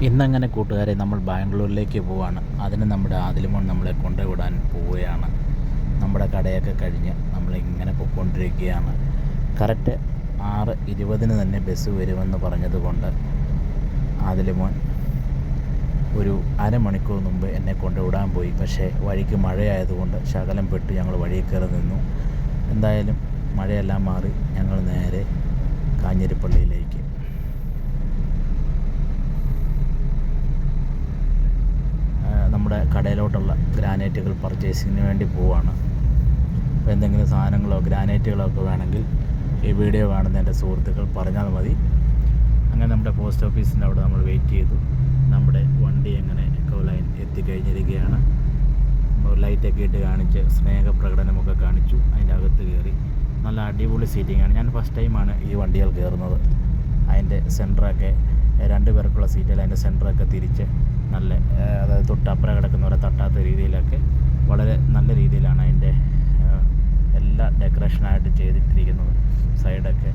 ഇന്നങ്ങനെ കൂട്ടുകാരെ നമ്മൾ ബാംഗ്ലൂരിലേക്ക് പോവാണ്. അതിന് നമ്മുടെ ആദിലുമോൻ നമ്മളെ കൊണ്ടുവിടാൻ പോവുകയാണ്. നമ്മുടെ കടയൊക്കെ കഴിഞ്ഞ് നമ്മളിങ്ങനെ പൊയ്ക്കൊണ്ടിരിക്കുകയാണ്. കറക്റ്റ് 6:20 തന്നെ ബസ് വരുമെന്ന് പറഞ്ഞതുകൊണ്ട് ആദിലുമോൻ ഒരു അരമണിക്കൂർ മുമ്പ് എന്നെ കൊണ്ടുവിടാൻ പോയി. പക്ഷേ വഴിക്ക് മഴയായതുകൊണ്ട് ശകലം പെട്ട് ഞങ്ങൾ വഴിയിൽ കയറി നിന്നു. എന്തായാലും മഴയെല്ലാം മാറി ഞങ്ങൾ നേരെ കാഞ്ഞിരപ്പള്ളിയിലേക്ക്. നമ്മുടെ കടയിലോട്ടുള്ള ഗ്രാനൈറ്റുകൾ പർച്ചേസിങ്ങിന് വേണ്ടി പോവാണ്. അപ്പോൾ എന്തെങ്കിലും സാധനങ്ങളോ ഗ്രാനൈറ്റുകളോ ഒക്കെ വേണമെങ്കിൽ ഈ വീഡിയോ കാണുന്ന എൻ്റെ സുഹൃത്തുക്കൾ പറഞ്ഞാൽ മതി. അങ്ങനെ നമ്മുടെ പോസ്റ്റ് ഓഫീസിൻ്റെ അവിടെ നമ്മൾ വെയിറ്റ് ചെയ്തു. നമ്മുടെ വണ്ടി അങ്ങനെ എക്കോ ലൈൻ എത്തിക്കഴിഞ്ഞിരിക്കുകയാണ്. ലൈറ്റൊക്കെ ഇട്ട് കാണിച്ച് സ്നേഹപ്രകടനമൊക്കെ കാണിച്ചു. അതിൻ്റെ അകത്ത് കയറി നല്ല അടിപൊളി സീറ്റിങ്ങാണ്. ഞാൻ ഫസ്റ്റ് ടൈമാണ് ഈ വണ്ടികൾ കയറുന്നത്. അതിൻ്റെ സെൻറ്ററൊക്കെ 2 പേർക്കുള്ള സീറ്റിൽ അതിൻ്റെ സെൻറ്ററൊക്കെ തിരിച്ച് നല്ല അതായത് തൊട്ടപ്പുറം കിടക്കുന്നവരെ തട്ടാത്ത രീതിയിലൊക്കെ വളരെ നല്ല രീതിയിലാണ് അതിൻ്റെ എല്ലാ ഡെക്കറേഷനായിട്ട് ചെയ്തിട്ടിരിക്കുന്നത്. സൈഡൊക്കെ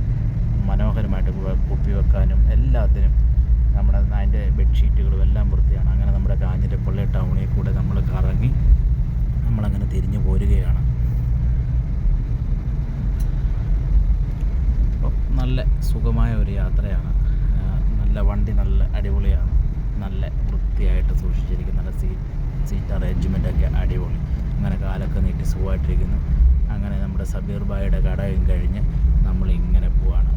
മനോഹരമായിട്ട് കുപ്പി വെക്കാനും എല്ലാത്തിനും നമ്മുടെ അതിൻ്റെ ബെഡ്ഷീറ്റുകളും എല്ലാം വൃത്തിയാണ്. അങ്ങനെ നമ്മുടെ കാഞ്ഞിരപ്പള്ളി ടൗണിൽ കൂടെ നമ്മൾ കറങ്ങി നമ്മളങ്ങനെ തിരിഞ്ഞു പോരുകയാണ്. അപ്പോൾ നല്ല സുഖമായ ഒരു യാത്രയാണ്. നല്ല വണ്ടി നല്ല അടിപൊളിയാണ്. നല്ല വൃത്തിയായിട്ട് സൂക്ഷിച്ചിരിക്കും. നല്ല സീറ്റ് അറേഞ്ച്മെൻറ്റൊക്കെ അടിപൊളി. അങ്ങനെ കാലൊക്കെ നീട്ടി സുഖമായിട്ടിരിക്കുന്നു. അങ്ങനെ നമ്മുടെ സബീർ ഭായിയുടെ കടയും കഴിഞ്ഞ് നമ്മളിങ്ങനെ പോവാണ്.